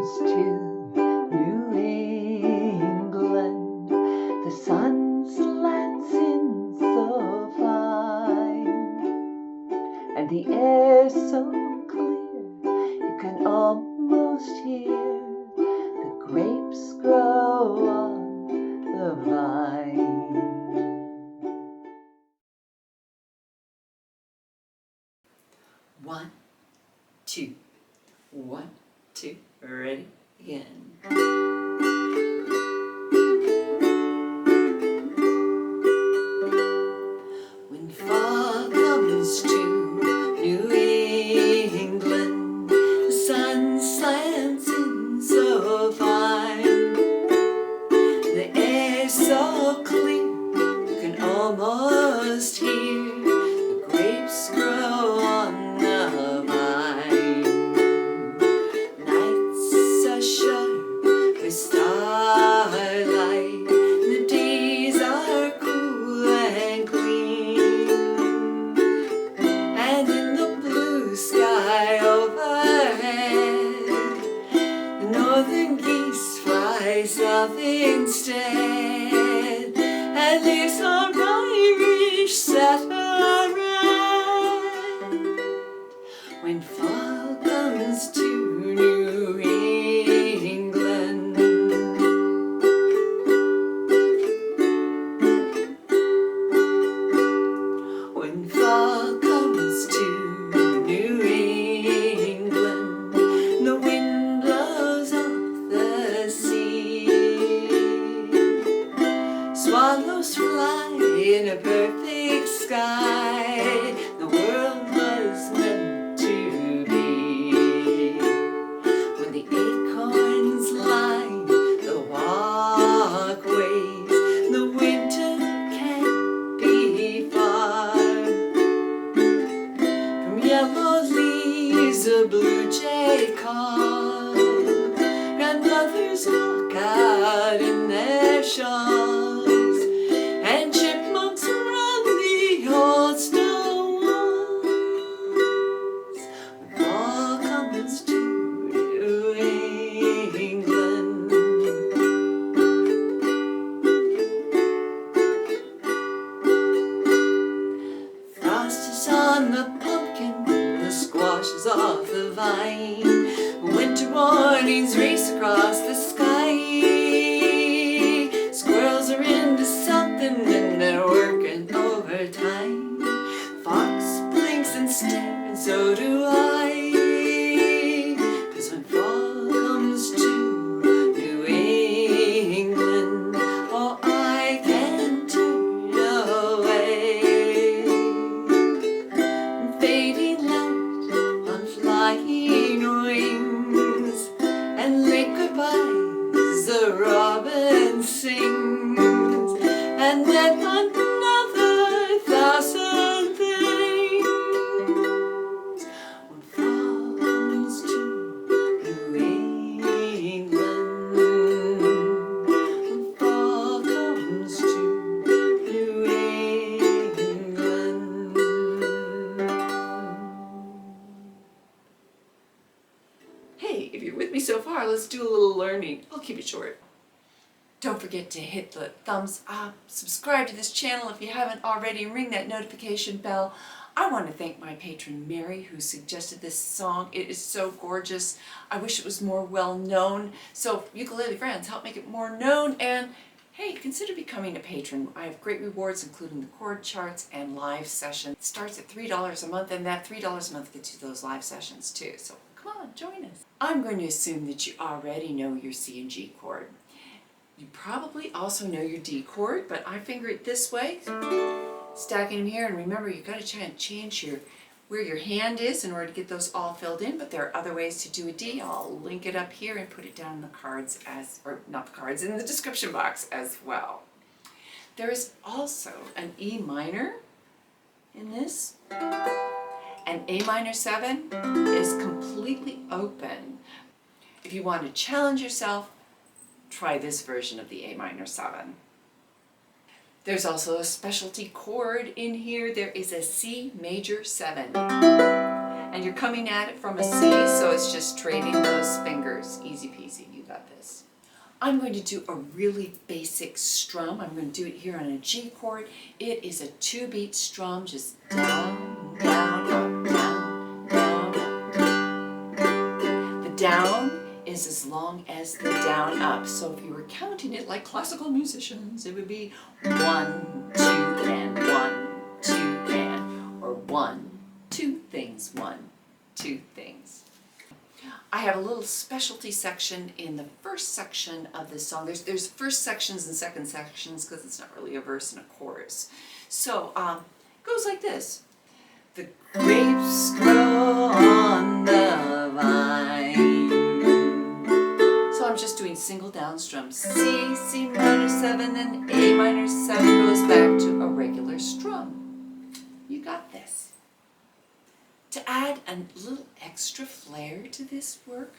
comes to New England, the sun slants in so fine, and the air so clear you can almost hear the grapes grow on the vine. One, two, 1, 2, ready, again. When fall comes to New England, the sun slants in so fine, the air's so clear you can almost hear the grapes grow on the vine. Nights are shut with starlight, the days are cool and clean, and in the blue sky overhead, the northern geese fly south instead, and leaves on Irish satin red. When fall comes to New England, when fall comes to New England, the wind blows off the sea, swallows fly in a perfect sky, the world was meant to be. When the acorns line the walkways, the winter can't be far. From yellow leaves a blue jay call, grandmothers walk out in their shawls, and chipmunks run the old stone walls. When fall comes to New England, frost is on the pumpkin, the squash is off the vine, winter mornings race across the sky, squirrels are into something and they're working overtime, fox blinks and stares and so do I, 'cause when fall comes to New England, oh I can't turn away. Fading light on flying wings, and late goodbyes the robin sings, and then another thousand things. When fall comes to New England, when fall comes to New England. Hey, if you're with me so far, let's do a little learning. I'll keep it short. Don't forget to hit the thumbs up, subscribe to this channel if you haven't already, and ring that notification bell. I want to thank my patron Mary who suggested this song. It is so gorgeous. I wish it was more well known. So ukulele friends, help make it more known, and hey, consider becoming a patron. I have great rewards including the chord charts and live sessions. It starts at $3 a month, and that $3 a month gets you those live sessions too. So come on, join us. I'm going to assume that you already know your C and G chord. You probably also know your D chord, but I finger it this way, stacking them here, and remember you've got to try and change where your hand is in order to get those all filled in, but there are other ways to do a D. I'll link it up here and put it down in the cards or not the cards, in the description box as well. There is also an E minor in this. An A minor 7 is completely open. If you want to challenge yourself, try this version of the A minor 7. There's also a specialty chord in here. There is a C major 7. And you're coming at it from a C, so it's just trading those fingers. Easy peasy, you got this. I'm going to do a really basic strum. I'm going to do it here on a G chord. It is a 2-beat strum, just down, down, up, down, down, up. The down is as long as the down up. So if you were counting it like classical musicians, it would be 1, 2, and 1, 2, and, or 1, 2 things, 1, 2 things. I have a little specialty section in the first section of this song. There's first sections and second sections because it's not really a verse and a chorus. So it goes like this. The grapes grow on the vine. So I'm just doing single down strum. C, C minor 7, and A minor 7 goes back to a regular strum. You got this. To add a little extra flair to this work,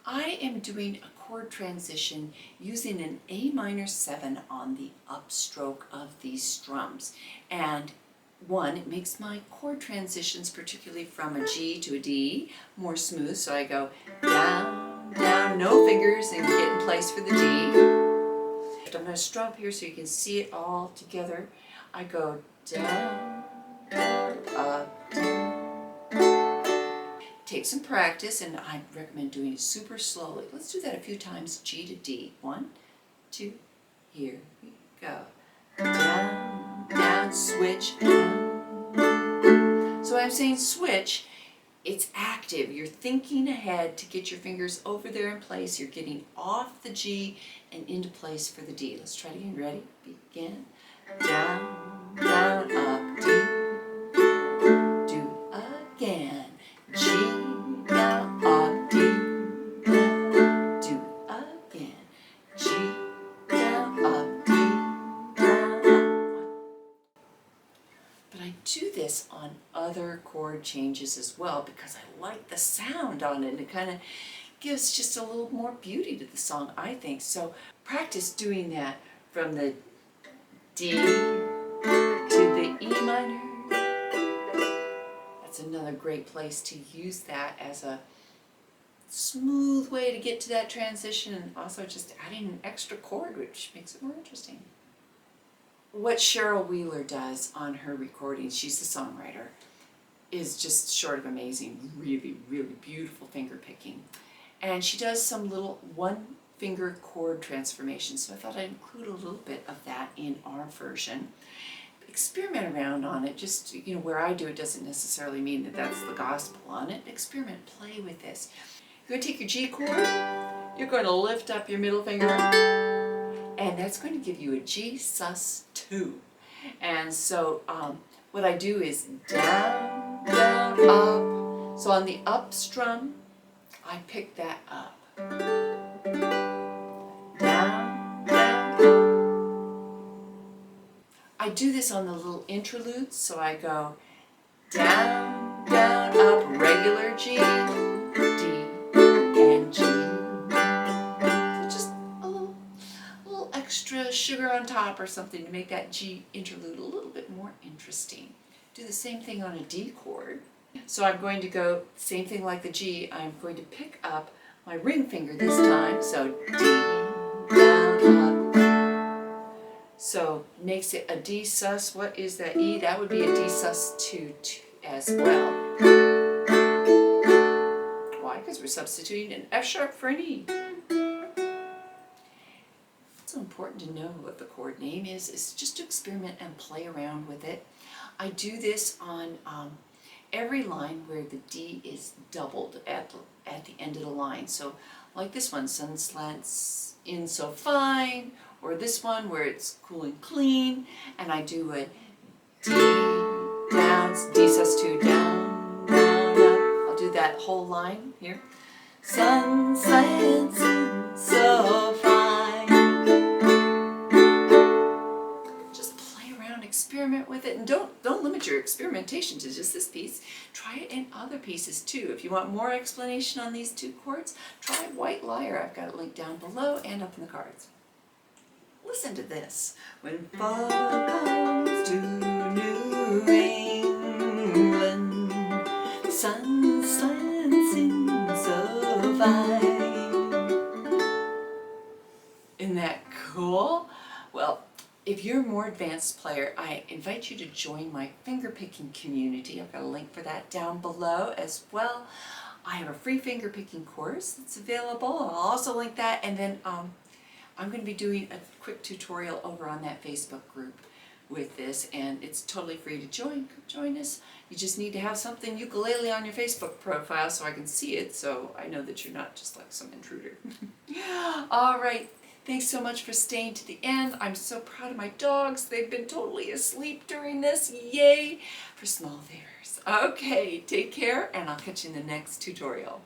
I am doing a chord transition using an A minor 7 on the upstroke of these strums. And one, it makes my chord transitions, particularly from a G to a D, more smooth. So I go down, down, no fingers, and get in place for the D. I'm going to strum up here so you can see it all together. I go down, down, up, down. Take some practice, and I recommend doing it super slowly. Let's do that a few times, G to D. 1, 2, here we go. Down, down, switch, down. So when I'm saying switch, it's active. You're thinking ahead to get your fingers over there in place. You're getting off the G and into place for the D. Let's try it again. Ready? Begin. Down, down, up, D. Do again. G, down, up, D, down, do again. G, down, up, D, down, up. But I do this on other chord changes as well because I like the sound on it, and it kind of gives just a little more beauty to the song, I think. So practice doing that from the D to the E minor. That's another great place to use that as a smooth way to get to that transition, and also just adding an extra chord, which makes it more interesting. What Cheryl Wheeler does on her recordings, she's the songwriter, is just short of amazing. Really, really beautiful finger picking. And she does some little one-finger chord transformations, so I thought I'd include a little bit of that in our version. Experiment around on it. Just, where I do it doesn't necessarily mean that that's the gospel on it. Experiment, play with this. You're going to take your G chord, you're going to lift up your middle finger, and that's going to give you a G sus2. And so what I do is down, down, up. So on the up strum, I pick that up. Down, down, up. I do this on the little interludes, so I go down, down, up, regular G, D, and G. So just a little extra sugar on top or something to make that G interlude a little bit more interesting. Do the same thing on a D chord. So I'm going to go, same thing like the G, I'm going to pick up my ring finger this time, so D, down, up. So makes it a D sus. What is that E? That would be a D sus2 as well. Why? Because we're substituting an F sharp for an E. It's so important to know what the chord name is just to experiment and play around with it. I do this on every line where the D is doubled at the end of the line. So like this one, sun slants in so fine, or this one where it's cool and clean, and I do a D, down, D sus2, down, down, up. I'll do that whole line here. Sun slants in so fine. Just play around, experiment with it, and don't limit your experimentation to just this piece. Try it in other pieces too. If you want more explanation on these two chords, try White Liar. I've got it linked down below and up in the cards. Listen to this. When fall comes to New England, sun if you're a more advanced player, I invite you to join my fingerpicking community. I've got a link for that down below as well. I have a free fingerpicking course that's available. I'll also link that, and then I'm going to be doing a quick tutorial over on that Facebook group with this, and it's totally free to join. Come join us. You just need to have something ukulele on your Facebook profile so I can see it, so I know that you're not just like some intruder. All right. Thanks so much for staying to the end. I'm so proud of my dogs. They've been totally asleep during this. Yay for small favors. Okay, take care, and I'll catch you in the next tutorial.